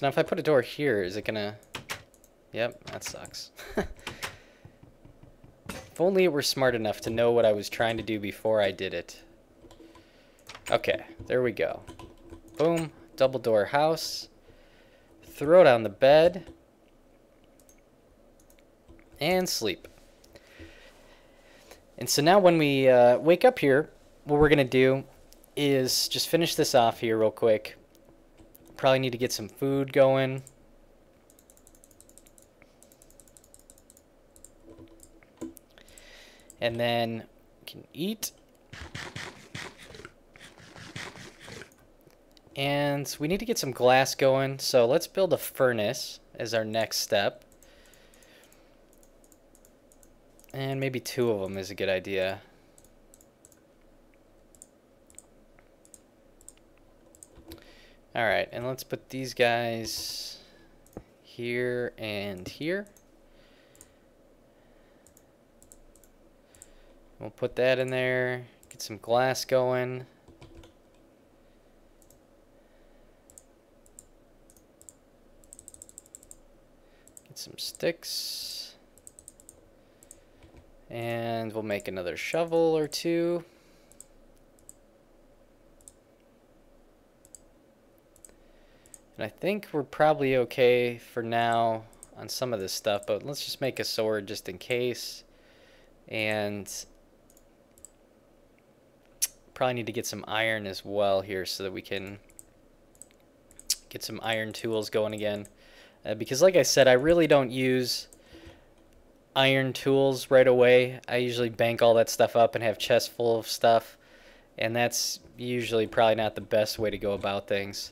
So now if I put a door here, is it gonna... Yep, that sucks. If only it were smart enough to know what I was trying to do before I did it. Okay, there we go. Boom, double door house. Throw down the bed. And sleep. And so now when we wake up here, what we're going to do is just finish this off here real quick. Probably need to get some food going. And then we can eat. And we need to get some glass going. So let's build a furnace as our next step. And maybe 2 of them is a good idea. Alright, and let's put these guys here and here. We'll put that in there, get some glass going. Get some sticks. And we'll make another shovel or 2. And I think we're probably okay for now on some of this stuff, but let's just make a sword just in case. And probably need to get some iron as well here so that we can get some iron tools going again. Because like I said, I really don't use iron tools right away. I usually bank all that stuff up and have chests full of stuff. And that's usually probably not the best way to go about things.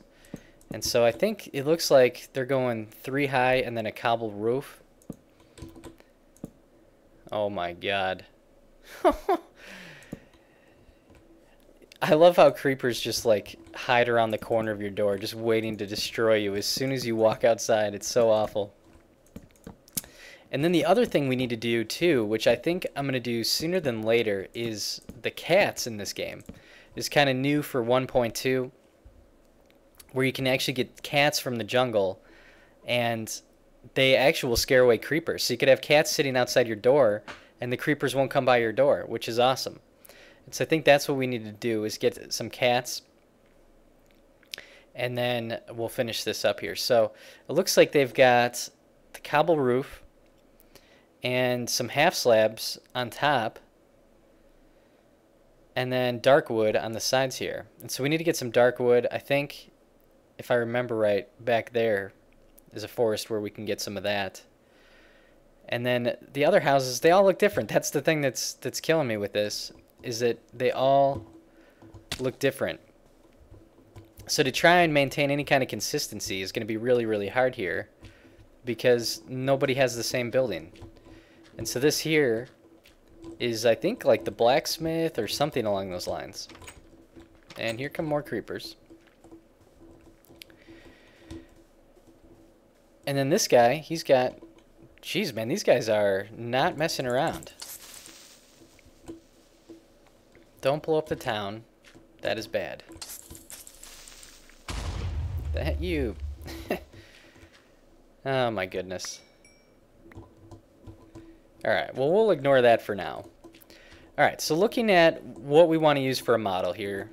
And so I think it looks like they're going 3 high and then a cobble roof. Oh my god. I love how creepers just like hide around the corner of your door, just waiting to destroy you as soon as you walk outside. It's so awful. And then the other thing we need to do too, which I think I'm going to do sooner than later, is the cats in this game. It's kind of new for 1.2, where you can actually get cats from the jungle, and they actually will scare away creepers. So you could have cats sitting outside your door, and the creepers won't come by your door, which is awesome. And so I think that's what we need to do, is get some cats, and then we'll finish this up here. So it looks like they've got the cobble roof and some half slabs on top, and then dark wood on the sides here. And so we need to get some dark wood. I think, if I remember right, back there is a forest where we can get some of that. And then the other houses, they all look different. That's the thing that's killing me with this, is that they all look different. So to try and maintain any kind of consistency is going to be really, really hard here, because nobody has the same building. And so this here is, I think, like the blacksmith or something along those lines. And here come more creepers. And then this guy, he's got... Jeez, man, these guys are not messing around. Don't blow up the town. That is bad. That you. Oh, my goodness. Alright, well, we'll ignore that for now. Alright, so looking at what we want to use for a model here.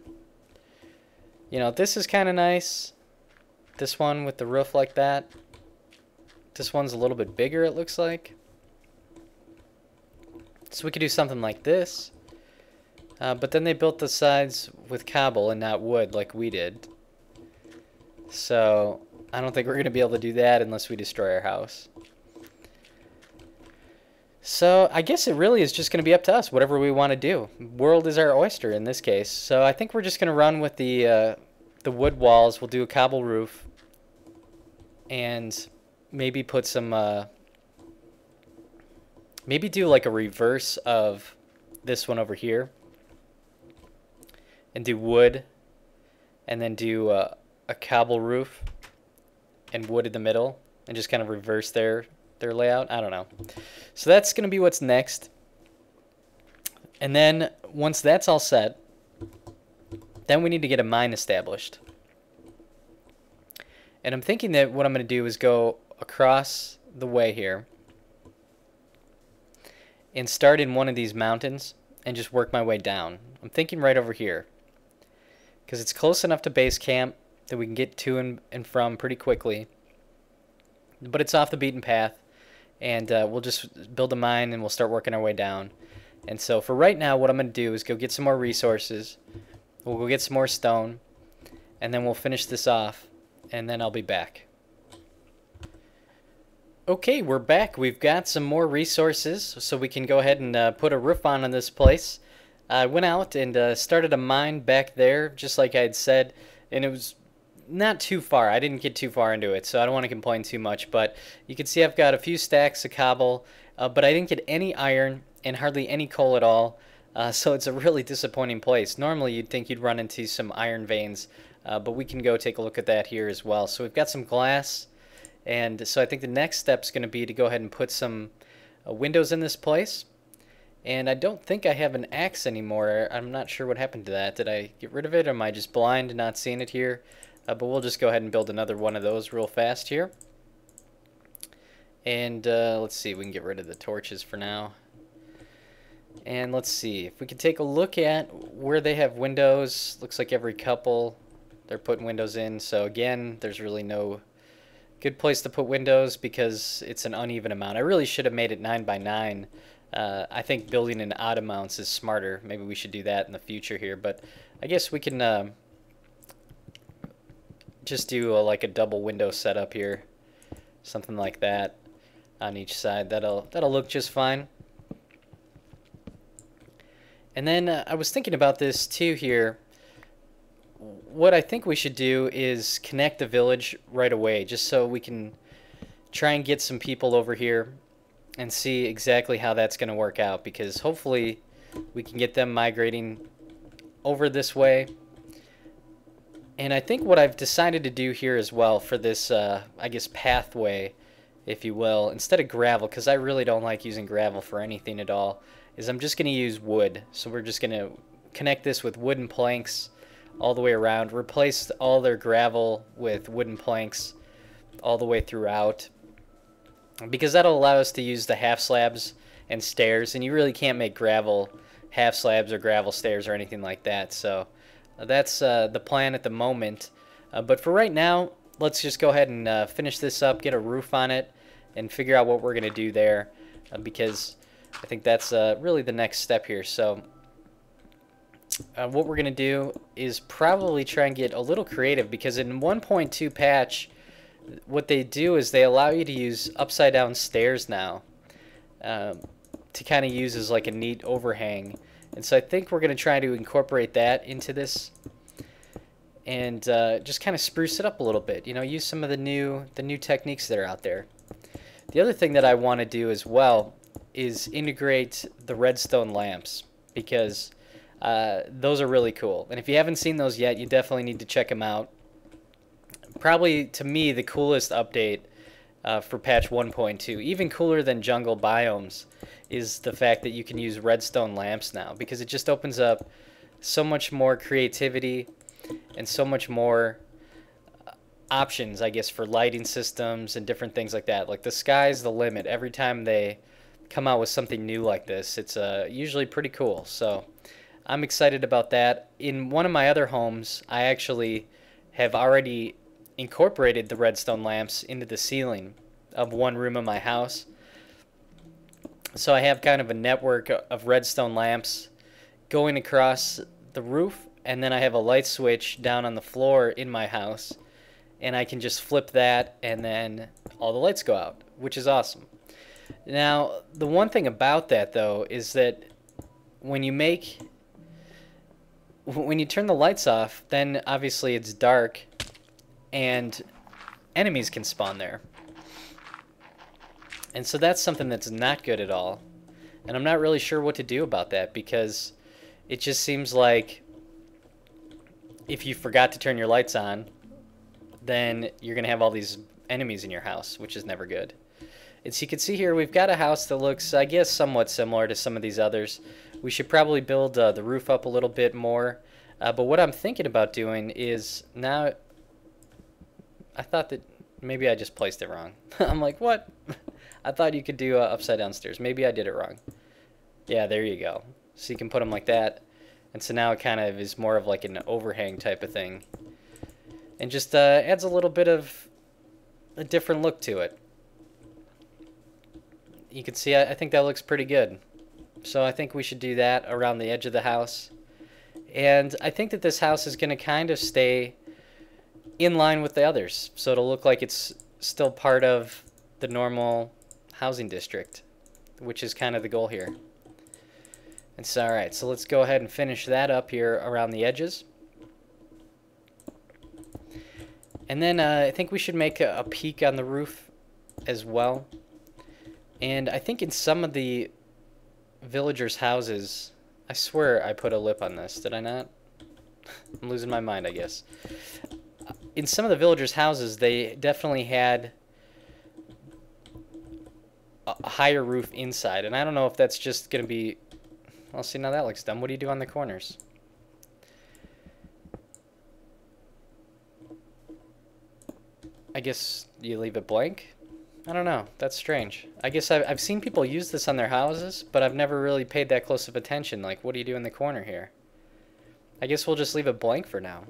You know, this is kind of nice. This one with the roof like that. This one's a little bit bigger, it looks like. So we could do something like this. But then they built the sides with cobble and not wood like we did. So I don't think we're going to be able to do that unless we destroy our house. So I guess it really is just going to be up to us, whatever we want to do. World is our oyster in this case. So I think we're just going to run with the wood walls. We'll do a cobble roof. And maybe put some... maybe do like a reverse of this one over here. And do wood. And then do a cobble roof. And wood in the middle. And just kind of reverse their layout. I don't know. So that's going to be what's next. And then once that's all set, then we need to get a mine established. And I'm thinking that what I'm going to do is go across the way here and start in one of these mountains and just work my way down. I'm thinking right over here because it's close enough to base camp that we can get to and from pretty quickly. But it's off the beaten path, and we'll just build a mine and we'll start working our way down. And so for right now, what I'm going to do is go get some more resources. We'll go get some more stone, and then we'll finish this off, and then I'll be back. Okay, we're back. We've got some more resources, so we can go ahead and put a roof on this place. I went out and started a mine back there, just like I had said, and it was not too far. I didn't get too far into it, so I don't want to complain too much, but you can see I've got a few stacks of cobble, but I didn't get any iron and hardly any coal at all, so it's a really disappointing place. Normally you'd think you'd run into some iron veins, but we can go take a look at that here as well. So we've got some glass, and so I think the next step is going to be to go ahead and put some windows in this place. And I don't think I have an axe anymore. I'm not sure what happened to that. Did I get rid of it, or am I just blind and not seeing it here? But we'll just go ahead and build another one of those real fast here. And let's see, we can get rid of the torches for now. And let's see, if we could take a look at where they have windows. Looks like every couple they're putting windows in. So again, there's really no good place to put windows because it's an uneven amount. I really should have made it 9 by 9. I think building in odd amounts is smarter. Maybe we should do that in the future here. But I guess we can just do like a double window setup here, something like that on each side. That'll look just fine. And then I was thinking about this too here. What I think we should do is connect the village right away, just so we can try and get some people over here and see exactly how that's going to work out, because hopefully we can get them migrating over this way. And I think what I've decided to do here as well for this, I guess, pathway, if you will, instead of gravel, because I really don't like using gravel for anything at all, is I'm just going to use wood. So we're just going to connect this with wooden planks all the way around, replace all their gravel with wooden planks all the way throughout, because that'll allow us to use the half slabs and stairs, and you really can't make gravel half slabs or gravel stairs or anything like that. So that's the plan at the moment. But for right now, let's just go ahead and finish this up, get a roof on it, and figure out what we're going to do there, because I think that's really the next step here. So what we're going to do is probably try and get a little creative, because in 1.2 patch, what they do is they allow you to use upside down stairs now to kind of use as like a neat overhang. And so I think we're going to try to incorporate that into this and just kind of spruce it up a little bit. You know, use some of the new techniques that are out there. The other thing that I want to do as well is integrate the redstone lamps, because those are really cool. And if you haven't seen those yet, you definitely need to check them out. Probably, to me, the coolest update for patch 1.2, even cooler than jungle biomes, is the fact that you can use redstone lamps now, because it just opens up so much more creativity and so much more options, I guess, for lighting systems and different things like that. Like, the sky's the limit. Every time they come out with something new like this, it's usually pretty cool. So I'm excited about that. In one of my other homes, I actually have already incorporated the redstone lamps into the ceiling of one room of my house. So I have kind of a network of redstone lamps going across the roof, and then I have a light switch down on the floor in my house, and I can just flip that and then all the lights go out, which is awesome. Now, the one thing about that though is that when you turn the lights off, then obviously it's dark and enemies can spawn there. And so that's something that's not good at all. And I'm not really sure what to do about that, because it just seems like if you forgot to turn your lights on, then you're going to have all these enemies in your house, which is never good. And so you can see here we've got a house that looks, I guess, somewhat similar to some of these others. We should probably build the roof up a little bit more. But what I'm thinking about doing is, now I thought that maybe I just placed it wrong. I'm like, what? I thought you could do upside down stairs. Maybe I did it wrong. Yeah, there you go. So you can put them like that. And so now it kind of is more of like an overhang type of thing. And just adds a little bit of a different look to it. You can see, I think that looks pretty good. So I think we should do that around the edge of the house. And I think that this house is going to kind of stay in line with the others. So it'll look like it's still part of the normal housing district, which is kind of the goal here. And so, all right, so let's go ahead and finish that up here around the edges. And then I think we should make a peak on the roof as well. And I think in some of the villagers' houses, I swear I put a lip on this. Did I not? I'm losing my mind, I guess. In some of the villagers' houses, they definitely had a higher roof inside. And I don't know if that's just going to be... Well, see, now that looks dumb. What do you do on the corners? I guess you leave it blank? I don't know. That's strange. I guess I've seen people use this on their houses, but I've never really paid that close of attention. Like, what do you do in the corner here? I guess we'll just leave it blank for now.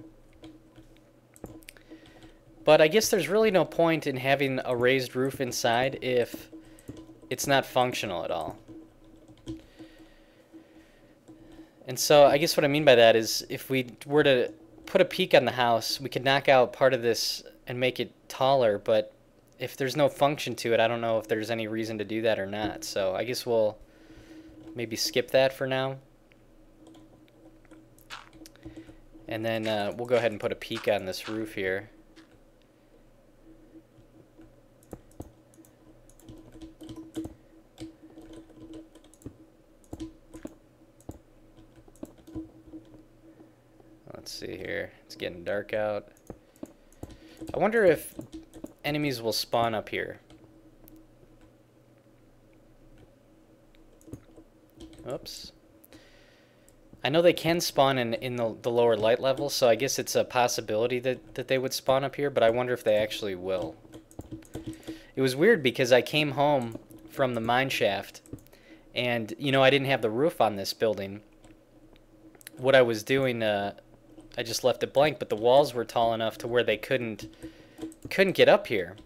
But I guess there's really no point in having a raised roof inside if it's not functional at all. And so I guess what I mean by that is if we were to put a peak on the house, we could knock out part of this and make it taller, but if there's no function to it, I don't know if there's any reason to do that or not. So I guess we'll maybe skip that for now. And then we'll go ahead and put a peak on this roof here. Let's see here. It's getting dark out. I wonder if enemies will spawn up here. Oops. I know they can spawn in the lower light level, so I guess it's a possibility that they would spawn up here, but I wonder if they actually will. It was weird because I came home from the mine shaft, and, you know, I didn't have the roof on this building. What I was doing, I just left it blank, but the walls were tall enough to where they couldn't get up here.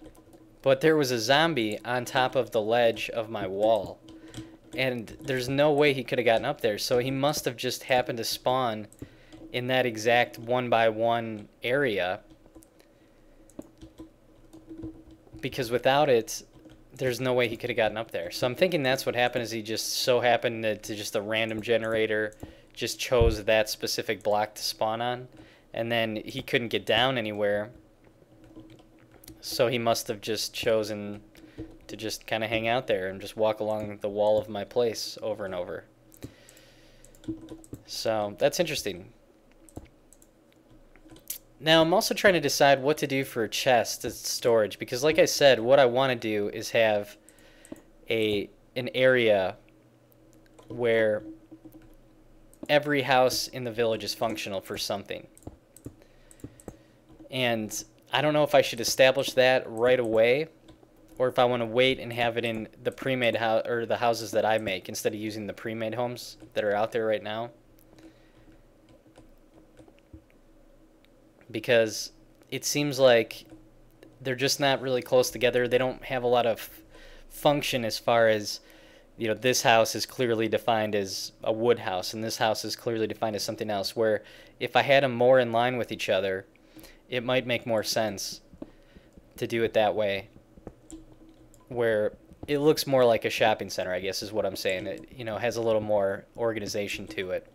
But there was a zombie on top of the ledge of my wall. And there's no way he could have gotten up there. So he must have just happened to spawn in that exact 1x1 area. Because without it, there's no way he could have gotten up there. So I'm thinking that's what happened, is he just so happened to just a random generator just chose that specific block to spawn on. And then he couldn't get down anywhere. So he must have just chosen to just kind of hang out there and just walk along the wall of my place over and over. So that's interesting. Now I'm also trying to decide what to do for chest as storage, because like I said, what I want to do is have an area where every house in the village is functional for something. And I don't know if I should establish that right away, or if I want to wait and have it in the pre-made house or the houses that I make instead of using the pre-made homes that are out there right now. Because it seems like they're just not really close together. They don't have a lot of function as far as, you know, this house is clearly defined as a wood house and this house is clearly defined as something else, where if I had them more in line with each other, it might make more sense to do it that way, where it looks more like a shopping center, I guess is what I'm saying. It, you know, has a little more organization to it.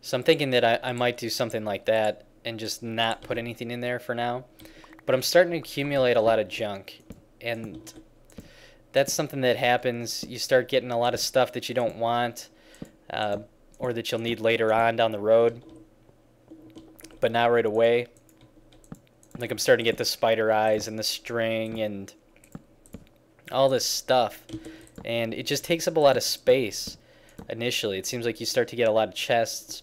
So I'm thinking that I might do something like that and just not put anything in there for now. But I'm starting to accumulate a lot of junk, and that's something that happens. You start getting a lot of stuff that you don't want, or that you'll need later on down the road, but not right away. Like I'm starting to get the spider eyes and the string and all this stuff, and it just takes up a lot of space initially. It seems like you start to get a lot of chests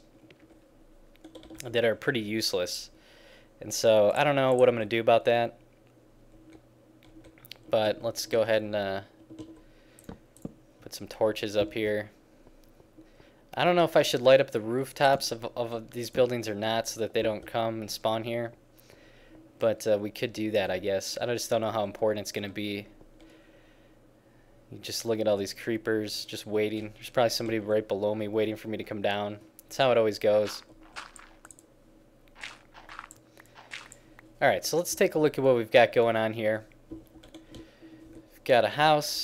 that are pretty useless, And so I don't know what I'm going to do about that. But let's go ahead and put some torches up here. I don't know if I should light up the rooftops of these buildings or not so that they don't come and spawn here. But we could do that, I guess. I just don't know how important it's going to be. You just look at all these creepers just waiting. There's probably somebody right below me waiting for me to come down. That's how it always goes. Alright, so let's take a look at what we've got going on here. We've got a house.